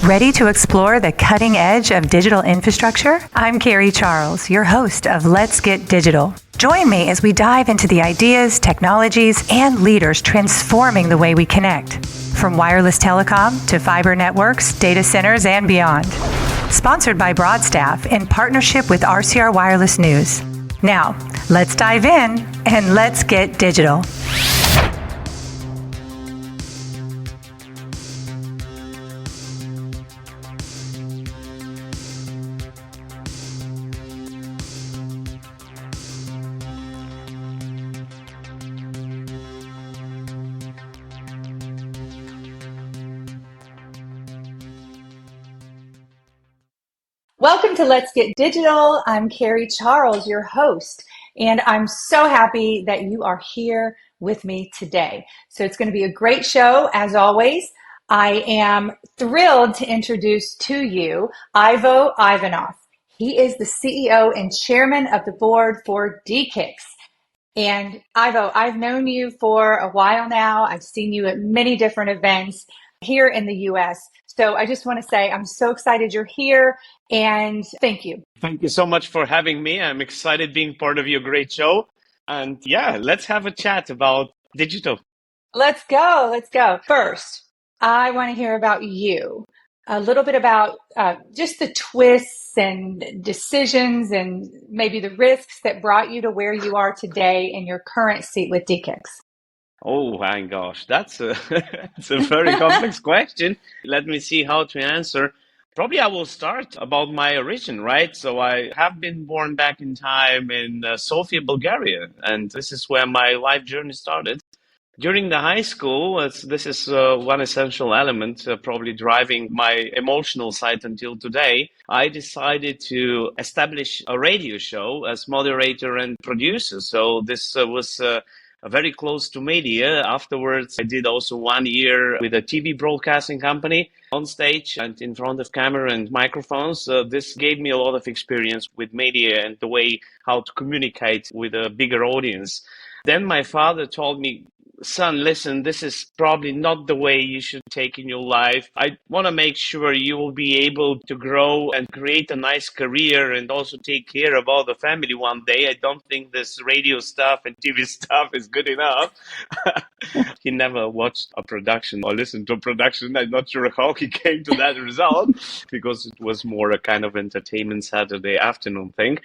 Ready to explore the cutting edge of digital infrastructure? I'm Carrie Charles, your host of Let's Get Digital. Join me as we dive into the ideas, technologies, and leaders transforming the way we connect, from wireless telecom to fiber networks, data centers, and beyond. Sponsored by Broadstaff in partnership with RCR Wireless News. Now, let's dive in and let's get digital. Welcome to Let's Get Digital. I'm Carrie Charles, your host, and I'm so happy that you are here with me today. So it's going to be a great show, as always. I am thrilled to introduce to you Ivo Ivanov. He is the CEO and chairman of the board for DE-CIX. And Ivo, I've known you for a while now. I've seen you at many different events here in the US. So I just want to say I'm so excited you're here and thank you. Thank you so much for having me. I'm excited being part of your great show. And yeah, let's have a chat about digital. Let's go. Let's go. First, I want to hear about you. A little bit about just the twists and decisions and maybe the risks that brought you to where you are today in your current seat with DE-CIX. Oh my gosh, that's it's a very complex question. Let me see how to answer. Probably I will start about my origin, right? So I have been born back in time in Sofia, Bulgaria, and this is where my life journey started. During the high school, this is one essential element, probably driving my emotional side until today. I decided to establish a radio show as moderator and producer. So this was very close to media. Afterwards, I did also 1 year with a TV broadcasting company on stage and in front of camera and microphones. This gave me a lot of experience with media and the way how to communicate with a bigger audience. Then my father told me, son, listen, this is probably not the way you should take in your life. I want to make sure you will be able to grow and create a nice career and also take care of all the family one day. I don't think this radio stuff and TV stuff is good enough. He never watched a production or listened to a production. I'm not sure how he came to that result because it was more a kind of entertainment Saturday afternoon thing.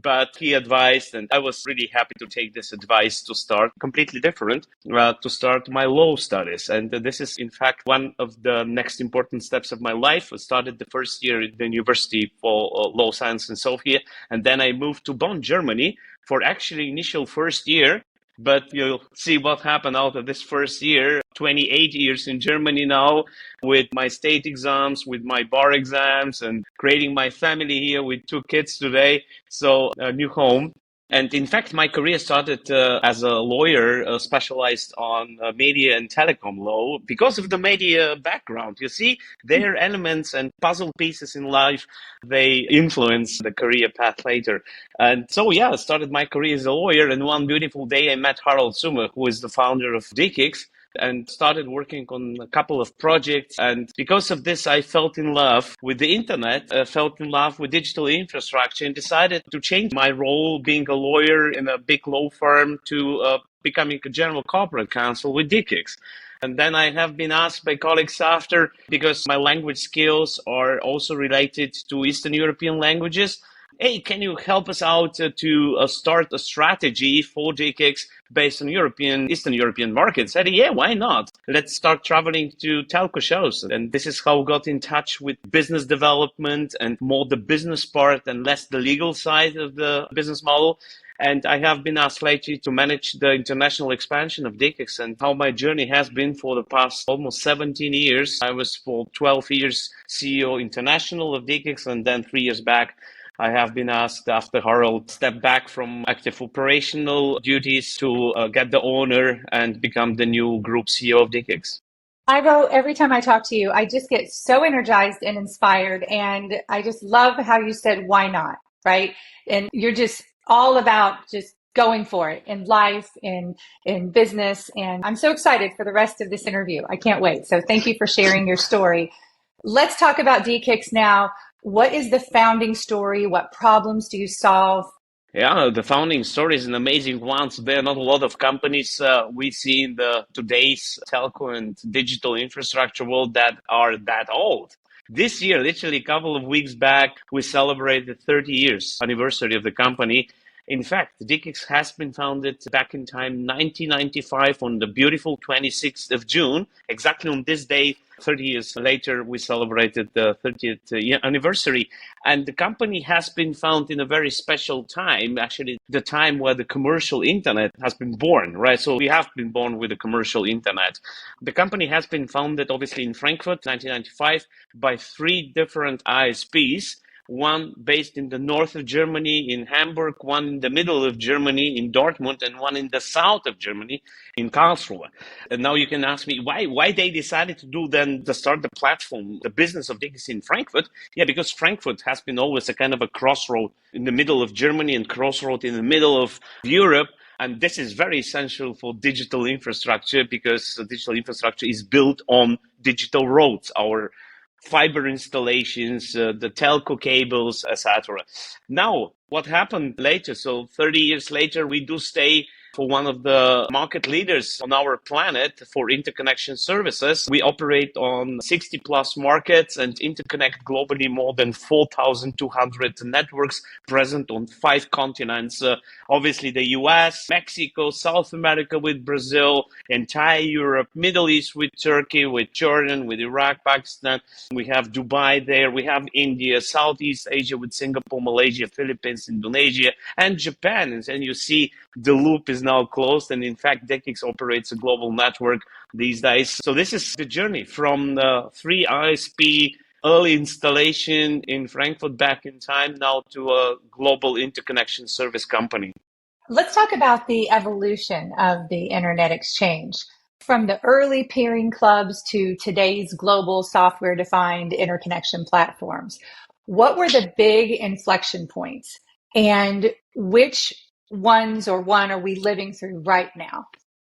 But he advised, and I was really happy to take this advice to start completely different, to start my law studies. And this is, in fact, one of the next important steps of my life. I started the first year at the University for Law Science in Sofia, and then I moved to Bonn, Germany for actually initial first year. But you'll see what happened out of this first year, 28 years in Germany now, with my state exams, with my bar exams, and creating my family here with 2 kids today. So a new home. And in fact, my career started as a lawyer specialized on media and telecom law because of the media background. You see, there are elements and puzzle pieces in life, they influence the career path later. And so, yeah, I started my career as a lawyer. And one beautiful day, I met Harald Summe, who is the founder of DE-CIX, and started working on a couple of projects. And because of this, I felt in love with the internet, felt in love with digital infrastructure, and decided to change my role being a lawyer in a big law firm to becoming a general corporate counsel with DE-CIX. And then I have been asked by colleagues after, because my language skills are also related to Eastern European languages, hey, can you help us out to start a strategy for DE-CIX based on Eastern European markets? I said, yeah, why not? Let's start traveling to telco shows. And this is how I got in touch with business development and more the business part and less the legal side of the business model. And I have been asked lately to manage the international expansion of DE-CIX, and how my journey has been for the past almost 17 years. I was for 12 years CEO international of DE-CIX, and then 3 years back, I have been asked after Harald stepped back from active operational duties to get the honor and become the new group CEO of DE-CIX. Ivo, every time I talk to you, I just get so energized and inspired. And I just love how you said, why not? Right. And you're just all about just going for it in life, in business. And I'm so excited for the rest of this interview. I can't wait. So thank you for sharing your story. Let's talk about DE-CIX now. What is the founding story? What problems do you solve? Yeah, the founding story is an amazing one. So there are not a lot of companies we see in the today's telco and digital infrastructure world that are that old. This year, literally a couple of weeks back, we celebrated 30 years anniversary of the company. In fact, DE-CIX has been founded back in time 1995 on the beautiful 26th of June. Exactly on this day, 30 years later, we celebrated the 30th anniversary. And the company has been found in a very special time, actually the time where the commercial internet has been born, right? So we have been born with the commercial internet. The company has been founded obviously in Frankfurt, 1995, by three different ISPs. One based in the north of Germany in Hamburg, one in the middle of Germany in Dortmund, and one in the south of Germany in Karlsruhe. And now you can ask me why they decided to start the platform, the business of DE-CIX in Frankfurt. Yeah, because Frankfurt has been always a kind of a crossroad in the middle of Germany and crossroad in the middle of Europe. And this is very essential for digital infrastructure because digital infrastructure is built on digital roads. Our fiber installations, the telco cables, etc. Now, what happened later? So 30 years later, we do stay for one of the market leaders on our planet for interconnection services. We operate on 60 plus markets and interconnect globally more than 4,200 networks present on 5 continents. Obviously the US, Mexico, South America with Brazil, entire Europe, Middle East with Turkey, with Jordan, with Iraq, Pakistan. We have Dubai there. We have India, Southeast Asia with Singapore, Malaysia, Philippines, Indonesia, and Japan. And you see the loop is now closed. And in fact, DE-CIX operates a global network these days. So this is the journey from the 3 ISP early installation in Frankfurt back in time now to a global interconnection service company. Let's talk about the evolution of the Internet exchange. From the early peering clubs to today's global software-defined interconnection platforms. What were the big inflection points, and which ones or one are we living through right now?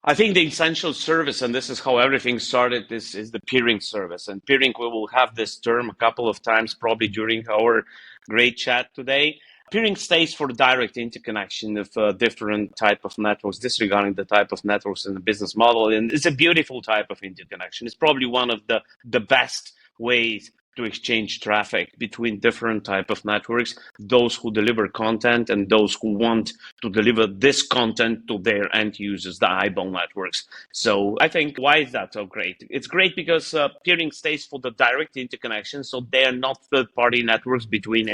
I think the essential service, and this is how everything started, is the peering service. And peering, we will have this term a couple of times probably during our great chat today. Peering stays for direct interconnection of different type of networks, disregarding the type of networks and the business model. And it's a beautiful type of interconnection. It's probably one of the best ways to exchange traffic between different type of networks, those who deliver content and those who want to deliver this content to their end users, the eyeball networks. So I think, why is that so great? It's great because peering stays for the direct interconnection, so they are not third-party networks between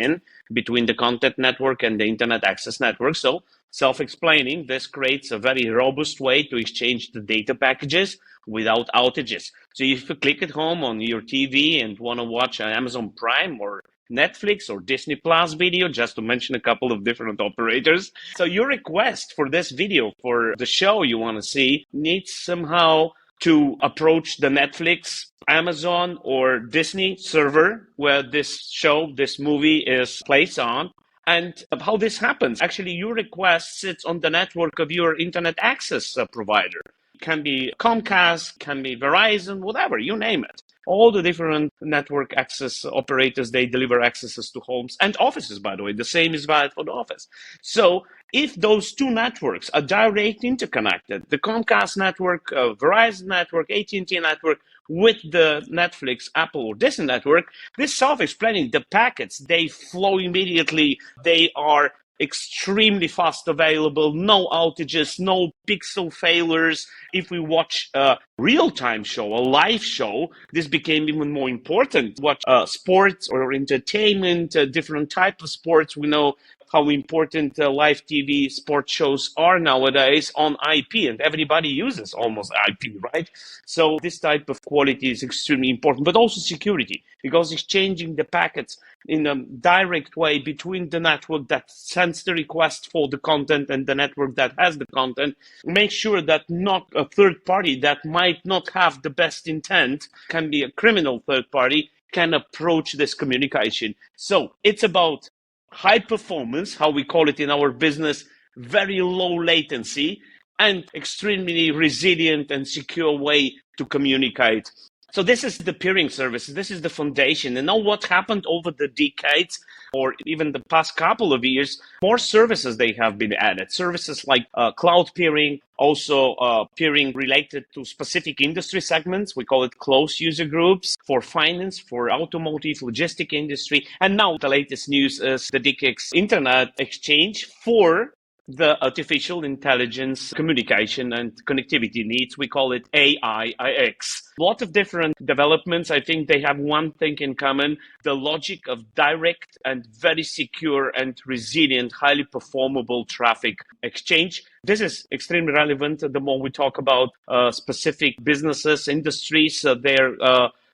the content network and the internet access network. So self-explaining, this creates a very robust way to exchange the data packages without outages. So if you click at home on your TV and want to watch Amazon Prime or Netflix or Disney Plus video, just to mention a couple of different operators. So your request for this video, for the show you want to see, needs somehow to approach the Netflix, Amazon, or Disney server where this show, this movie is placed on. And how this happens, actually your request sits on the network of your internet access provider. It can be Comcast, can be Verizon, whatever, you name it. All the different network access operators, they deliver accesses to homes and offices, by the way. The same is valid for the office. So if those two networks are direct interconnected, the Comcast network, Verizon network, AT&T network, with the Netflix, Apple, or Disney network, this self-explaining, the packets, they flow immediately. They are extremely fast available, no outages, no pixel failures. If we watch a real-time show, a live show, this became even more important. Watch sports or entertainment, different type of sports. We know how important live TV sports shows are nowadays on IP, and everybody uses almost IP, right? So this type of quality is extremely important, but also security, because exchanging the packets in a direct way between the network that sends the request for the content and the network that has the content, make sure that not a third party that might not have the best intent, can be a criminal third party, can approach this communication. So it's about high performance, how we call it in our business, very low latency, and extremely resilient and secure way to communicate So this is the peering services. This is the foundation. And now what happened over the decades or even the past couple of years, more services they have been added. Services like cloud peering, also peering related to specific industry segments. We call it closed user groups for finance, for automotive, logistic industry. And now the latest news is the DE-CIX Internet Exchange for the artificial intelligence communication and connectivity needs. We call it AIIX. A lot of different developments. I think they have one thing in common, the logic of direct and very secure and resilient, highly performable traffic exchange. This is extremely relevant the more we talk about specific businesses, industries. They're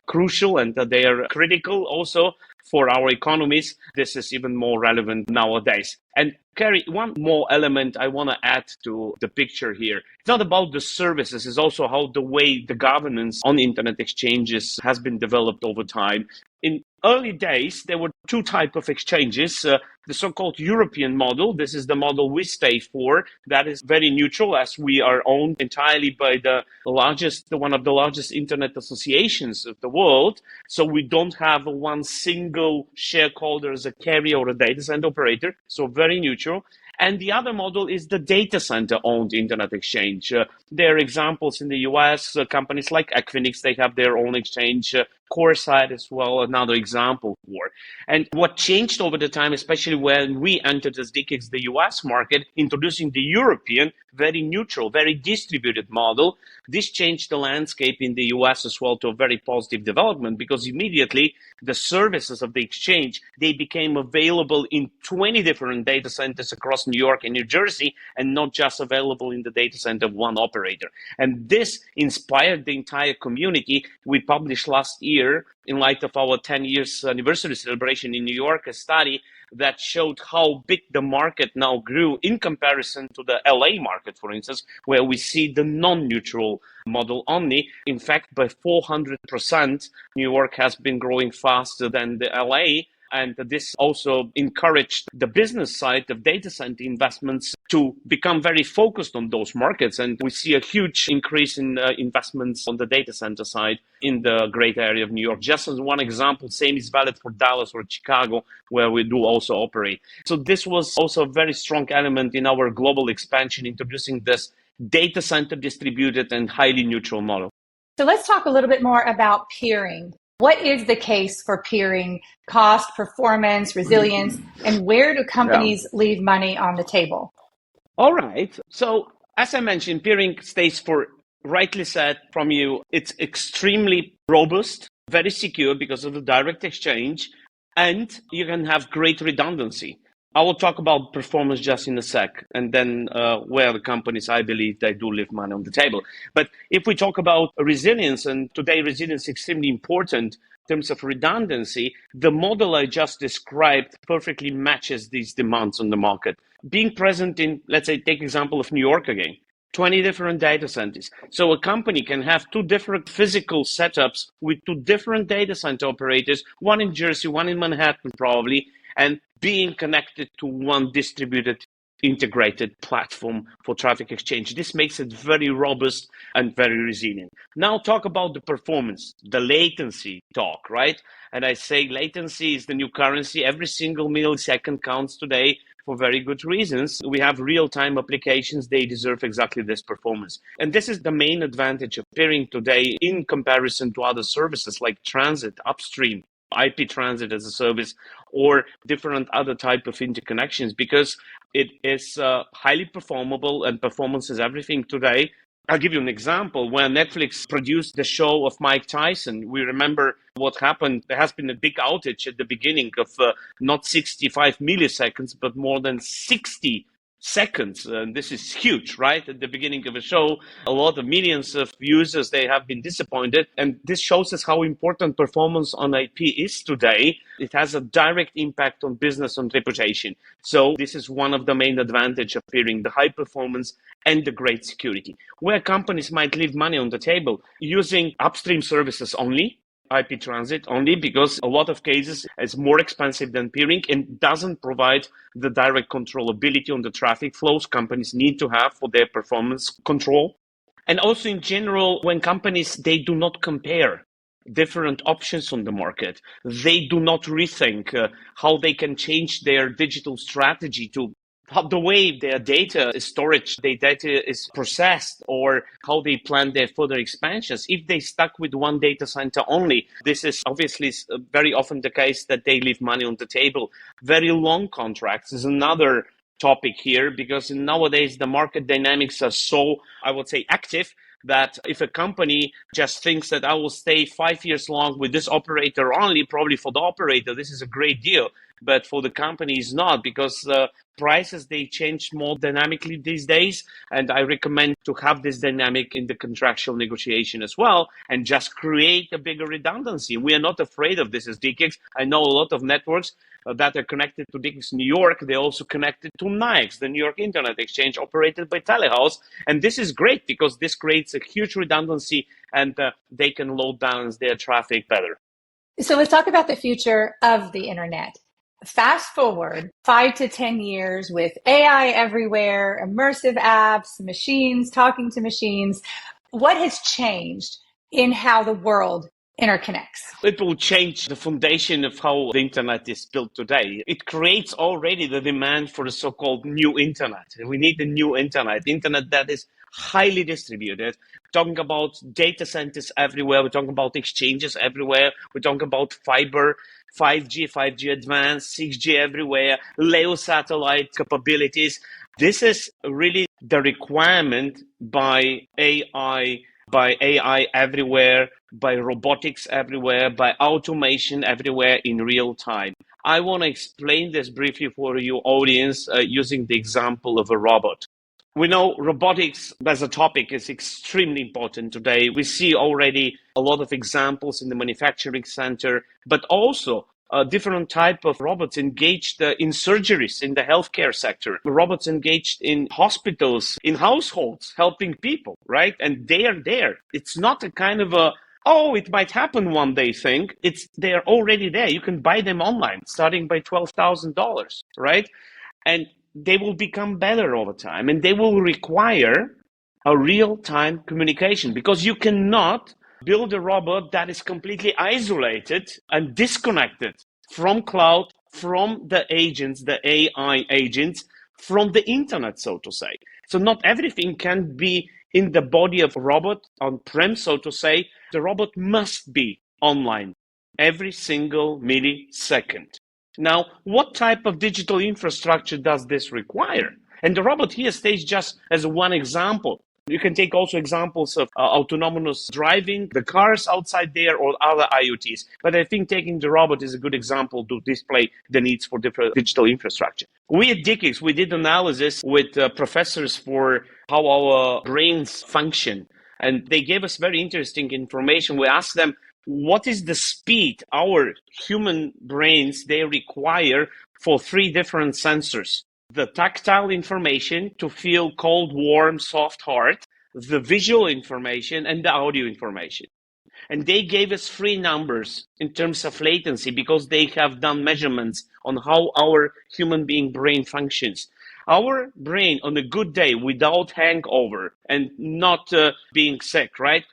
crucial and they are critical also for our economies. This is even more relevant nowadays. And Carrie, one more element I want to add to the picture here. It's not about the services, it's also how the way the governance on internet exchanges has been developed over time. In early days, there were two types of exchanges. The so-called European model, this is the model we stay for, that is very neutral as we are owned entirely by one of the largest internet associations of the world. So we don't have one single shareholder as a carrier or a data center operator, so very neutral. And the other model is the data center owned internet exchange. There are examples in the US, companies like Equinix, they have their own exchange, CoreSite as well, another example for. And what changed over the time, especially when we entered as DE-CIX, the US market, introducing the European, very neutral, very distributed model, this changed the landscape in the US as well to a very positive development because immediately the services of the exchange, they became available in 20 different data centers across New York and New Jersey and not just available in the data center of one operator. And this inspired the entire community. We published last year, in light of our 10 years anniversary celebration in New York, a study that showed how big the market now grew in comparison to the LA market, for instance, where we see the non-neutral model only. In fact, by 400%, New York has been growing faster than the LA. And this also encouraged the business side of data center investments to become very focused on those markets. And we see a huge increase in investments on the data center side in the great area of New York. Just as one example, same is valid for Dallas or Chicago, where we do also operate. So this was also a very strong element in our global expansion, introducing this data center distributed and highly neutral model. So let's talk a little bit more about peering. What is the case for peering? Cost, performance, resilience, and where do companies leave money on the table? All right. So as I mentioned, peering stays for, rightly said from you, it's extremely robust, very secure because of the direct exchange, and you can have great redundancy. I will talk about performance just in a sec, and then where the companies, I believe, they do leave money on the table. But if we talk about resilience, and today resilience is extremely important in terms of redundancy, the model I just described perfectly matches these demands on the market. Being present in, let's say, take example of New York again, 20 different data centers. So a company can have two different physical setups with two different data center operators, one in Jersey, one in Manhattan probably, and being connected to one distributed, integrated platform for traffic exchange. This makes it very robust and very resilient. Now talk about the performance, the latency talk, right? And I say latency is the new currency. Every single millisecond counts today for very good reasons. We have real-time applications. They deserve exactly this performance. And this is the main advantage of peering today in comparison to other services like transit, upstream, IP transit as a service, or different other type of interconnections, because it is highly performable and performance is everything today. I'll give you an example. When Netflix produced the show of Mike Tyson, we remember what happened. There has been a big outage at the beginning of not 65 milliseconds, but more than 60 seconds. And this is huge, right? At the beginning of a show, a lot of millions of users, they have been disappointed. And this shows us how important performance on IP is today. It has a direct impact on business and reputation. So this is one of the main advantages of peering, the high performance and the great security. Where companies might leave money on the table using upstream services only, IP transit only, because a lot of cases it's more expensive than peering and doesn't provide the direct controllability on the traffic flows companies need to have for their performance control. And also in general, when companies, they do not compare different options on the market. They do not rethink how they can change their digital strategy to how the way their data is storage, their data is processed, or how they plan their further expansions. If they stuck with one data center only, this is obviously very often the case that they leave money on the table. Very long contracts is another topic here, because nowadays the market dynamics are so, I would say, active, that if a company just thinks that I will stay 5 years long with this operator only, probably for the operator, this is a great deal. But for the company, it's not, because prices, they change more dynamically these days. And I recommend to have this dynamic in the contractual negotiation as well, and just create a bigger redundancy. We are not afraid of this as DE-CIX. I know a lot of networks that are connected to DE-CIX New York. They're also connected to NYIX, the New York Internet Exchange, operated by Telehouse. And this is great because this creates a huge redundancy, and they can load balance their traffic better. So let's talk about the future of the internet. Fast forward 5 to 10 years with AI everywhere, immersive apps, machines talking to machines. What has changed in how the world interconnects? It will change the foundation of how the internet is built today. It creates already the demand for the so-called new internet. We need the new internet that is highly distributed. We're talking about data centers everywhere. We're talking about exchanges everywhere. We're talking about fiber, 5G advanced, 6G everywhere, LEO satellite capabilities. This is really the requirement by AI everywhere, by robotics everywhere, by automation everywhere in real time. I want to explain this briefly for your audience using the example of a robot. We know robotics as a topic is extremely important today. We see already a lot of examples in the manufacturing center, but also different type of robots engaged in surgeries in the healthcare sector, robots engaged in hospitals, in households, helping people, right? And they are there. It's not a kind of a, oh, it might happen one day thing. They're already there. You can buy them online, starting by $12,000, right? And they will become better over time, and they will require a real-time communication, because you cannot build a robot that is completely isolated and disconnected from cloud, from the agents, the AI agents, from the internet, so to say. So not everything can be in the body of a robot on-prem, so to say. The robot must be online every single millisecond. Now, what type of digital infrastructure does this require? And the robot here stays just as one example. You can take also examples of autonomous driving, the cars outside there, or other IoTs. But I think taking the robot is a good example to display the needs for different digital infrastructure. We at DE-CIX, we did analysis with professors for how our brains function. And they gave us very interesting information. We asked them, what is the speed our human brains they require for 3 different sensors? The tactile information to feel cold, warm, soft, hard, the visual information, and the audio information. And they gave us 3 numbers in terms of latency, because they have done measurements on how our human being brain functions. Our brain on a good day without hangover and not being sick, right,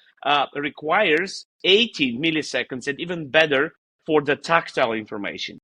requires 80 milliseconds, and even better for the tactile information.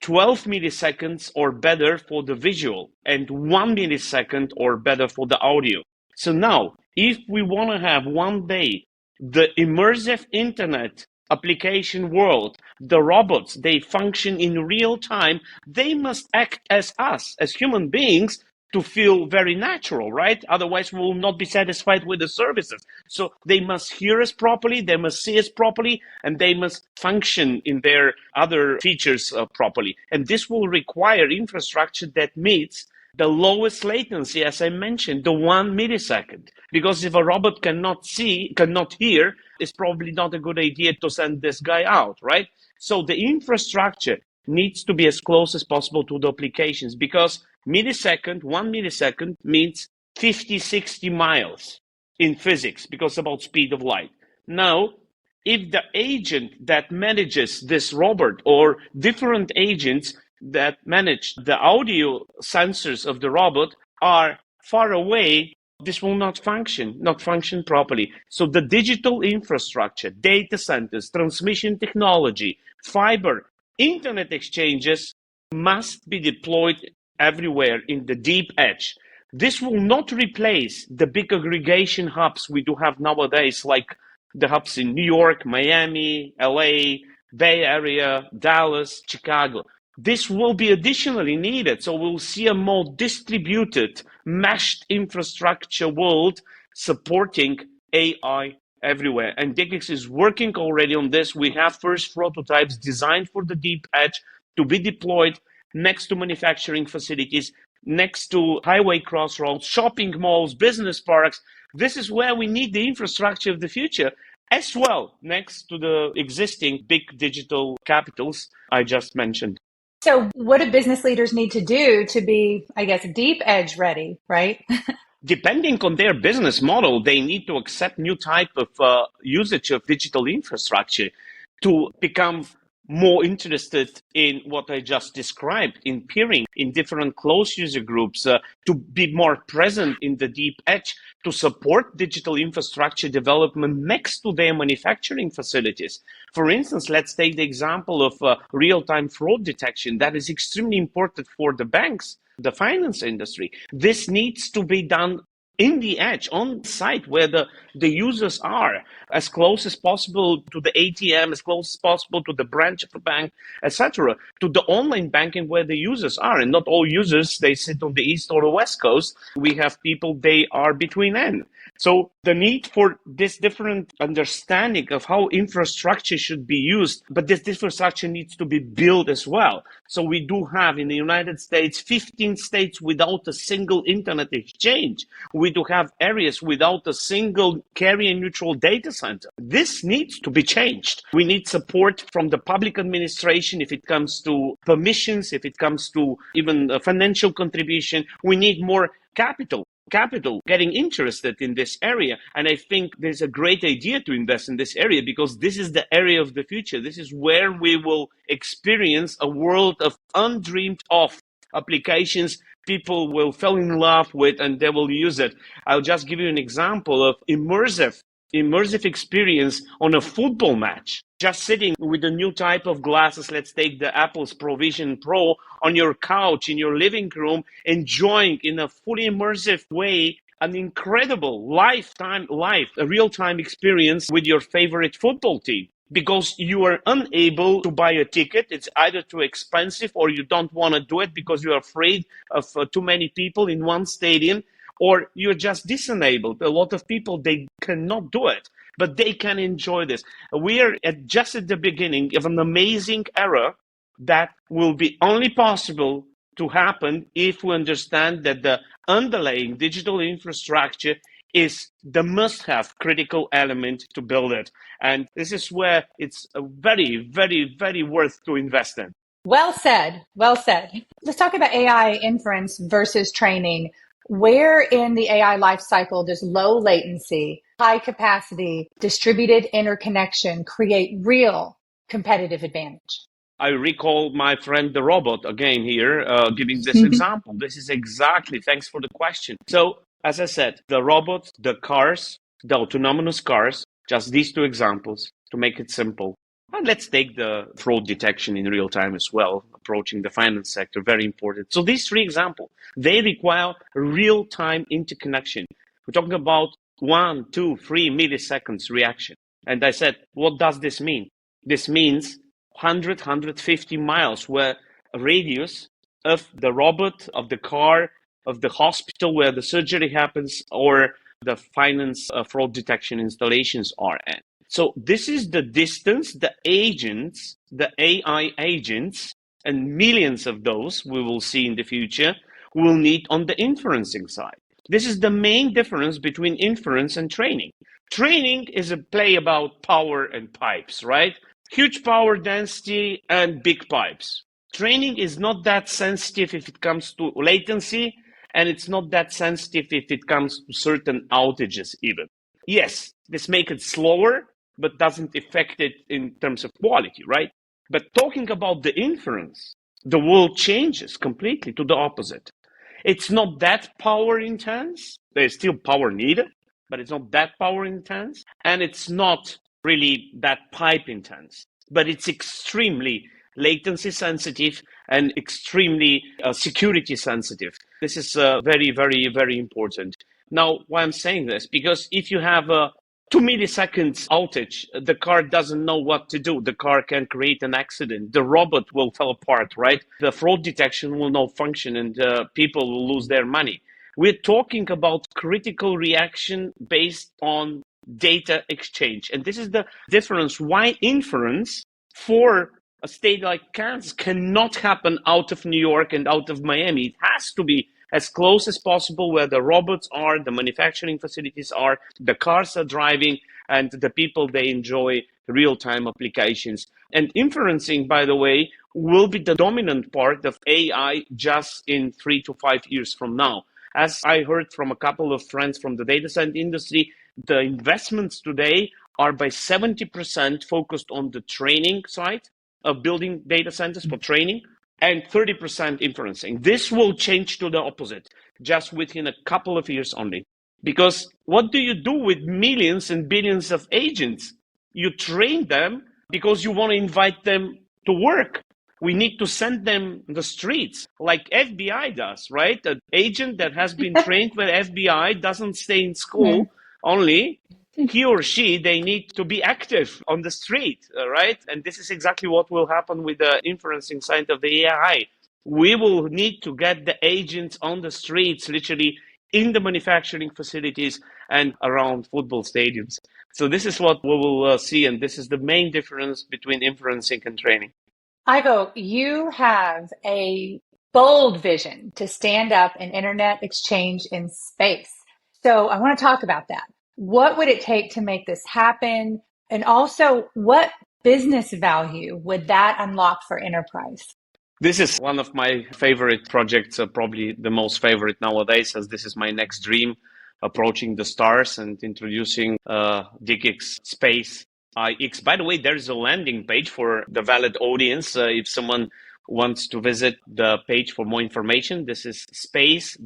12 milliseconds or better for the visual, and 1 millisecond or better for the audio. So now, if we want to have one day the immersive internet application world, the robots, they function in real time, they must act as us, as human beings, to feel very natural, right? Otherwise, we will not be satisfied with the services. So they must hear us properly, they must see us properly, and they must function in their other features properly. And this will require infrastructure that meets the lowest latency, as I mentioned, the 1 millisecond. Because if a robot cannot see, cannot hear, it's probably not a good idea to send this guy out, right? So the infrastructure needs to be as close as possible to the applications, because 1 millisecond means 50, 60 miles in physics, because about speed of light. Now, if the agent that manages this robot, or different agents that manage the audio sensors of the robot, are far away, this will not function properly. So the digital infrastructure, data centers, transmission technology, fiber, internet exchanges must be deployed everywhere in the deep edge. This will not replace the big aggregation hubs we do have nowadays, like the hubs in New York, Miami, LA, Bay Area, Dallas, Chicago. This will be additionally needed. So we'll see a more distributed, meshed infrastructure world supporting AI everywhere. And DE-CIX is working already on this. We have first prototypes designed for the deep edge to be deployed next to manufacturing facilities, next to highway crossroads, shopping malls, business parks. This is where we need the infrastructure of the future, as well, next to the existing big digital capitals I just mentioned. So what do business leaders need to do to be, I guess, deep edge ready, right? Depending on their business model, they need to accept new type of usage of digital infrastructure to become more interested in what I just described, in peering in different closed user groups, to be more present in the deep edge, to support digital infrastructure development next to their manufacturing facilities. For instance, let's take the example of real-time fraud detection. That is extremely important for the banks, the finance industry. This needs to be done in the edge, on site where the users are, as close as possible to the ATM, as close as possible to the branch of the bank, etc., to the online banking where the users are. And not all users, they sit on the east or the west coast. We have people, they are between N. So the need for this different understanding of how infrastructure should be used, but this infrastructure needs to be built as well. So we do have in the United States 15 states without a single internet exchange. We do have areas without a single carrier neutral data center. This needs to be changed. We need support from the public administration if it comes to permissions, if it comes to even a financial contribution. We need more capital getting interested in this area. And I think there's a great idea to invest in this area because this is the area of the future. This is where we will experience a world of undreamed of applications people will fall in love with and they will use it. I'll just give you an example of immersive experience on a football match. Just sitting with a new type of glasses, let's take the Apple's Provision Pro, on your couch in your living room, enjoying in a fully immersive way an incredible a real-time experience with your favorite football team. Because you are unable to buy a ticket, it's either too expensive or you don't want to do it because you're afraid of too many people in one stadium, or you're just disenabled. A lot of people, they cannot do it, but they can enjoy this. We are just at the beginning of an amazing era that will be only possible to happen if we understand that the underlying digital infrastructure is the must-have critical element to build it. And this is where it's very, very, very worth to invest in. Well said. Well said. Let's talk about AI inference versus training. Where in the AI lifecycle does low latency, high capacity, distributed interconnection create real competitive advantage? I recall my friend the robot again here, giving this example. This is exactly, thanks for the question. So, as I said, the robots, the cars, the autonomous cars, just these two examples to make it simple. And let's take the fraud detection in real time as well, approaching the finance sector, very important. So these three examples, they require real-time interconnection. We're talking about 1, 2, 3 milliseconds reaction. And I said, what does this mean? This means 100, 150 miles where a radius of the robot, of the car, of the hospital where the surgery happens, or the finance fraud detection installations are at. So this is the distance the agents, the AI agents, and millions of those we will see in the future will need on the inferencing side. This is the main difference between inference and training. Training is a play about power and pipes, right? Huge power density and big pipes. Training is not that sensitive if it comes to latency, and it's not that sensitive if it comes to certain outages even. Yes, this makes it slower, but doesn't affect it in terms of quality, right? But talking about the inference, the world changes completely to the opposite. It's not that power intense. There's still power needed, but it's not that power intense. And it's not really that pipe intense, but it's extremely latency latency-sensitive and extremely security-sensitive. This is very, very, very important. Now, why I'm saying this? Because if you have a 2 milliseconds outage, the car doesn't know what to do. The car can create an accident. The robot will fall apart, right? The fraud detection will not function and people will lose their money. We're talking about critical reaction based on data exchange. And this is the difference why inference for a state like Kansas cannot happen out of New York and out of Miami. It has to be as close as possible where the robots are, the manufacturing facilities are, the cars are driving, and the people, they enjoy real-time applications. And inferencing, by the way, will be the dominant part of AI just in 3 to 5 years from now. As I heard from a couple of friends from the data center industry, the investments today are by 70% focused on the training side of building data centers for training and 30% inferencing. This will change to the opposite just within a couple of years only. Because what do you do with millions and billions of agents? You train them because you want to invite them to work. We need to send them the streets like FBI does, right? An agent that has been trained with FBI doesn't stay in school only. He or she, they need to be active on the street, right? And this is exactly what will happen with the inferencing side of the AI. We will need to get the agents on the streets, literally in the manufacturing facilities and around football stadiums. So this is what we will see, and this is the main difference between inferencing and training. Ivo, you have a bold vision to stand up an internet exchange in space. So I want to talk about that. What would it take to make this happen? And also, what business value would that unlock for enterprise? This is one of my favorite projects, probably the most favorite nowadays, as this is my next dream, approaching the stars and introducing DE-CIX Space IX. By the way, there's a landing page for the valid audience. If someone wants to visit the page for more information, this is space-ix.net.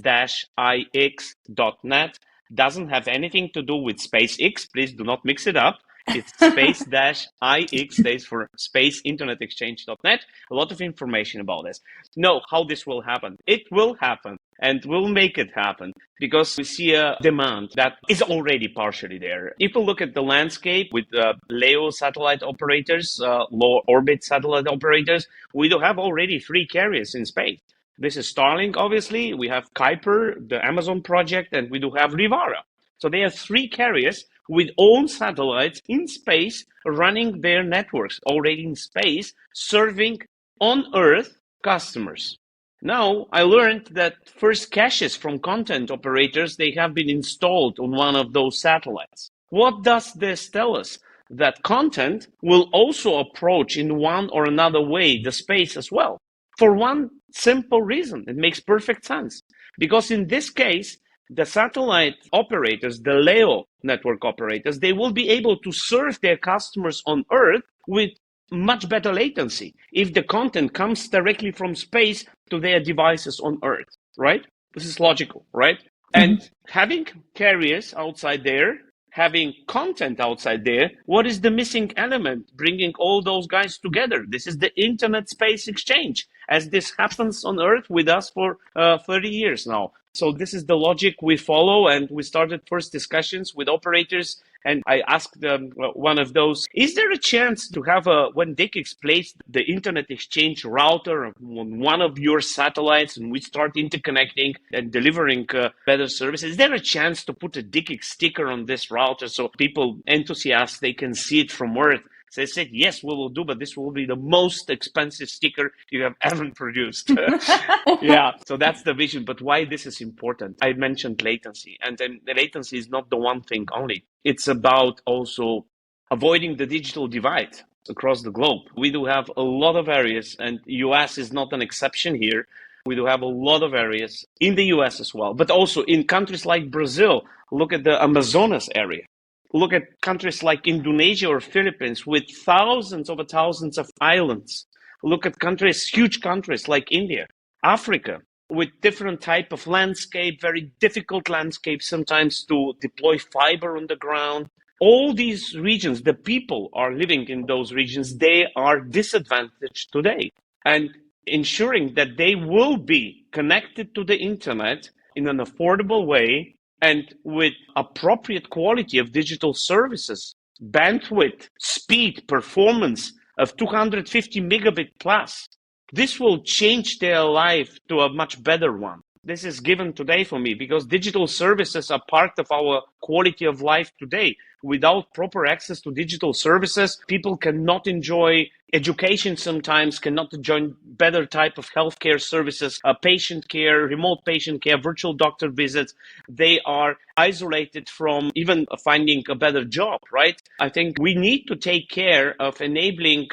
Doesn't have anything to do with SpaceX. Please do not mix it up. It's space-ix, stays for space-internet-exchange.net. A lot of information about this. Know how this will happen. It will happen, and we'll make it happen because we see a demand that is already partially there. If we look at the landscape with LEO satellite operators, low orbit satellite operators, we do have already 3 carriers in space. This is Starlink, obviously. We have Kuiper, the Amazon project, and we do have Rivara. So they have 3 carriers with own satellites in space running their networks already in space, serving on Earth customers. Now, I learned that first caches from content operators, they have been installed on one of those satellites. What does this tell us? That content will also approach in one or another way the space as well. For one simple reason, it makes perfect sense. Because in this case, the satellite operators, the LEO network operators, they will be able to serve their customers on Earth with much better latency if the content comes directly from space to their devices on Earth, right? This is logical, right? And having carriers outside there, having content outside there, what is the missing element bringing all those guys together? This is the internet space exchange, as this happens on Earth with us for 30 years now. So this is the logic we follow, and we started first discussions with operators, and I asked one of those, is there a chance to have when DE-CIX placed the internet exchange router on one of your satellites and we start interconnecting and delivering better services, is there a chance to put a DE-CIX sticker on this router so people, enthusiasts, they can see it from Earth? So I said, yes, we will do, but this will be the most expensive sticker you have ever produced. Yeah, so that's the vision. But why this is important? I mentioned latency, and then the latency is not the one thing only. It's about also avoiding the digital divide across the globe. We do have a lot of areas, and US is not an exception here. We do have a lot of areas in the US as well, but also in countries like Brazil. Look at the Amazonas area. Look at countries like Indonesia or Philippines with thousands of islands. Look at countries, huge countries like India, Africa. with different type of landscape, very difficult landscape sometimes to deploy fiber on the ground. All these regions, the people are living in those regions, they are disadvantaged today. And ensuring that they will be connected to the internet in an affordable way and with appropriate quality of digital services, bandwidth, speed, performance of 250 megabit plus. This will change their life to a much better one. This is given today for me because digital services are part of our quality of life today. Without proper access to digital services, people cannot enjoy education sometimes, cannot enjoy better type of healthcare services, patient care, remote patient care, virtual doctor visits. They are isolated from even finding a better job, right? I think we need to take care of enabling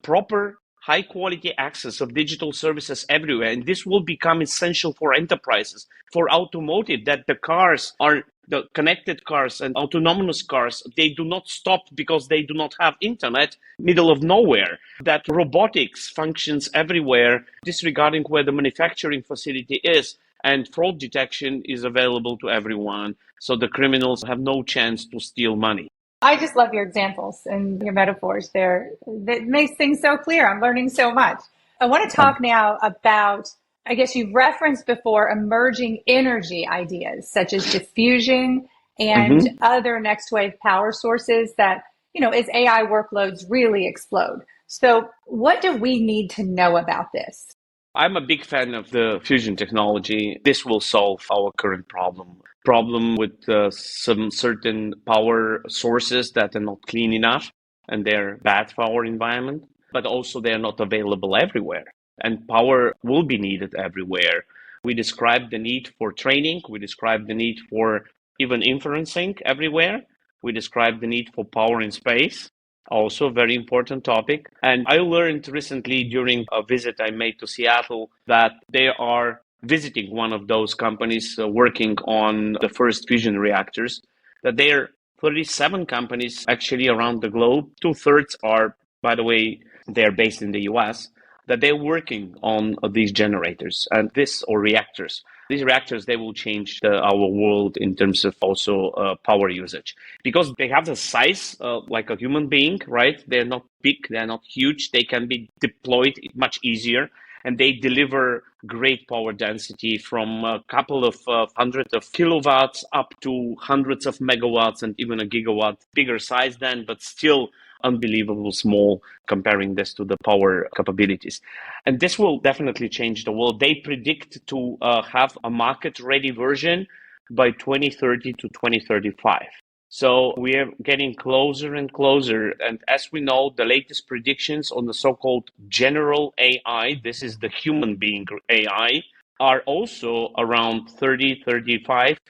proper high quality access of digital services everywhere. And this will become essential for enterprises, for automotive, that the cars are the connected cars and autonomous cars, they do not stop because they do not have internet, middle of nowhere, that robotics functions everywhere, disregarding where the manufacturing facility is, and fraud detection is available to everyone. So the criminals have no chance to steal money. I just love your examples and your metaphors there. That makes things so clear. I'm learning so much. I want to talk now about, I guess you've referenced before, emerging energy ideas such as diffusion and other next wave power sources that, as AI workloads really explode. So what do we need to know about this? I'm a big fan of the fusion technology. This will solve our current problem with some certain power sources that are not clean enough and they're bad for our environment, but also they're not available everywhere. And power will be needed everywhere. We described the need for training. We described the need for even inferencing everywhere. We described the need for power in space. Also a very important topic. And I learned recently during a visit I made to Seattle that they are visiting one of those companies working on the first fusion reactors, that there are 37 companies actually around the globe. 2/3 are, by the way, they're based in the US, that they're working on these generators and this or reactors. These reactors, they will change our world in terms of also power usage because they have the size like a human being, right? They're not big, they're not huge. They can be deployed much easier and they deliver great power density from a couple of hundreds of kilowatts up to hundreds of megawatts and even a gigawatt, bigger size then, but still unbelievable small comparing this to the power capabilities. And this will definitely change the world. They predict to have a market-ready version by 2030 to 2035. So we are getting closer and closer. And as we know, the latest predictions on the so-called general AI, this is the human being AI, are also around 2030,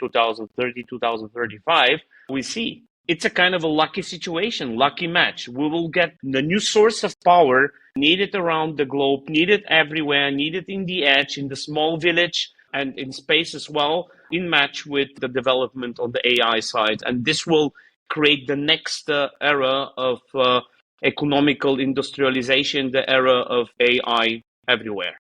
2035. We see it's a kind of a lucky situation, lucky match. We will get the new source of power needed around the globe, needed everywhere, needed in the edge, in the small village, and in space as well, in match with the development on the AI side. And this will create the next era of economical industrialization, the era of AI everywhere.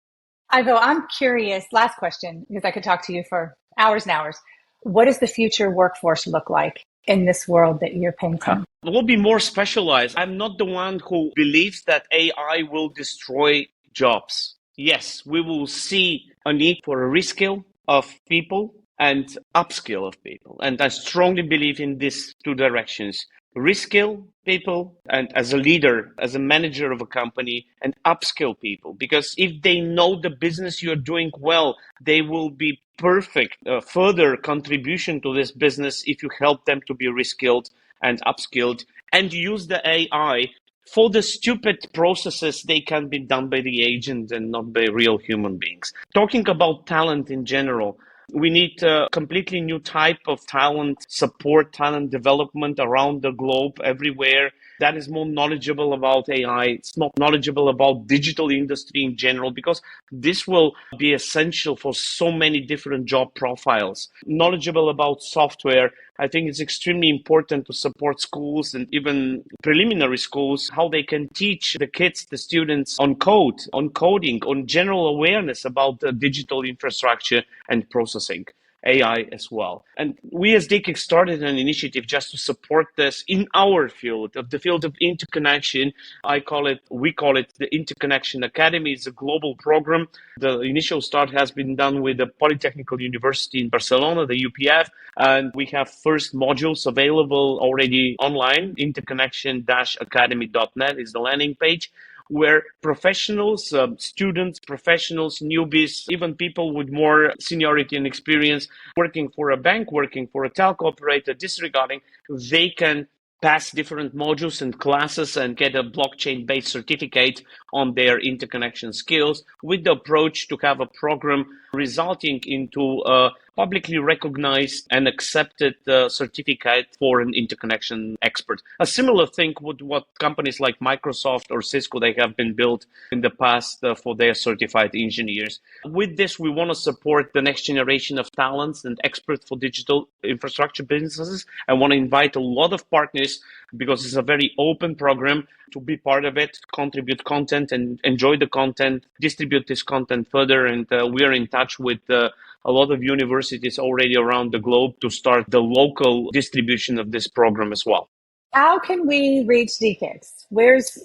Ivo, I'm curious, last question, because I could talk to you for hours and hours. What does the future workforce look like in this world that you're painting? It will be more specialized. I'm not the one who believes that AI will destroy jobs. Yes, we will see a need for a reskill of people and upskill of people. And I strongly believe in these two directions. Reskill people and as a leader, as a manager of a company, and upskill people. Because if they know the business you're doing well, they will be perfect further contribution to this business if you help them to be reskilled and upskilled and use the AI for the stupid processes they can be done by the agent and not by real human beings. Talking about talent in general, we need a completely new type of talent support, talent development around the globe, everywhere. that is more knowledgeable about AI. It's not knowledgeable about digital industry in general, because this will be essential for so many different job profiles. Knowledgeable about software. I think it's extremely important to support schools and even preliminary schools, how they can teach the kids, the students on code, on coding, on general awareness about the digital infrastructure and processing. AI as well. And we as DE-CIX started an initiative just to support this in our field, of the field of interconnection. We call it the Interconnection Academy. It's a global program. The initial start has been done with the Polytechnical University in Barcelona, the UPF, and we have first modules available already online. Interconnection-academy.net is the landing page, where professionals, students, professionals, newbies, even people with more seniority and experience, working for a bank, working for a telco operator, disregarding, they can pass different modules and classes and get a blockchain-based certificate on their interconnection skills, with the approach to have a program resulting into a publicly recognized and accepted certificate for an interconnection expert. A similar thing with what companies like Microsoft or Cisco, they have been built in the past for their certified engineers. With this, we want to support the next generation of talents and experts for digital infrastructure businesses. I want to invite a lot of partners, because it's a very open program, to be part of it, contribute content and enjoy the content, distribute this content further. And we are in touch with a lot of universities already around the globe to start the local distribution of this program as well. How can we reach DE-CIX?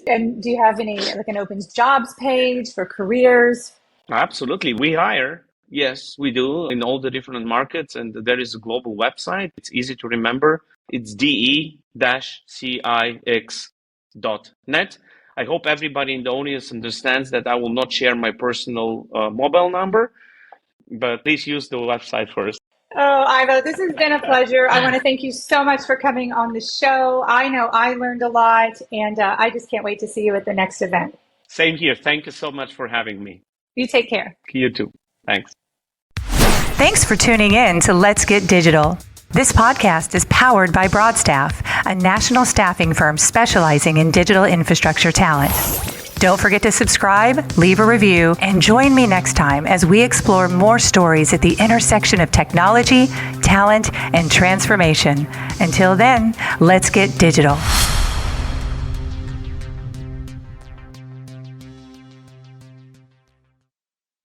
And do you have any, like an open jobs page for careers? Absolutely. We hire. Yes, we do, in all the different markets. And there is a global website. It's easy to remember. It's DE-CIX.net. I hope everybody in the audience understands that I will not share my personal mobile number, but please use the website first. Oh, Ivo, this has been a pleasure. I want to thank you so much for coming on the show. I know I learned a lot, and I just can't wait to see you at the next event. Same here. Thank you so much for having me. You take care. You too. Thanks. Thanks for tuning in to Let's Get Digital. This podcast is powered by Broadstaff, a national staffing firm specializing in digital infrastructure talent. Don't forget to subscribe, leave a review, and join me next time as we explore more stories at the intersection of technology, talent, and transformation. Until then, let's get digital.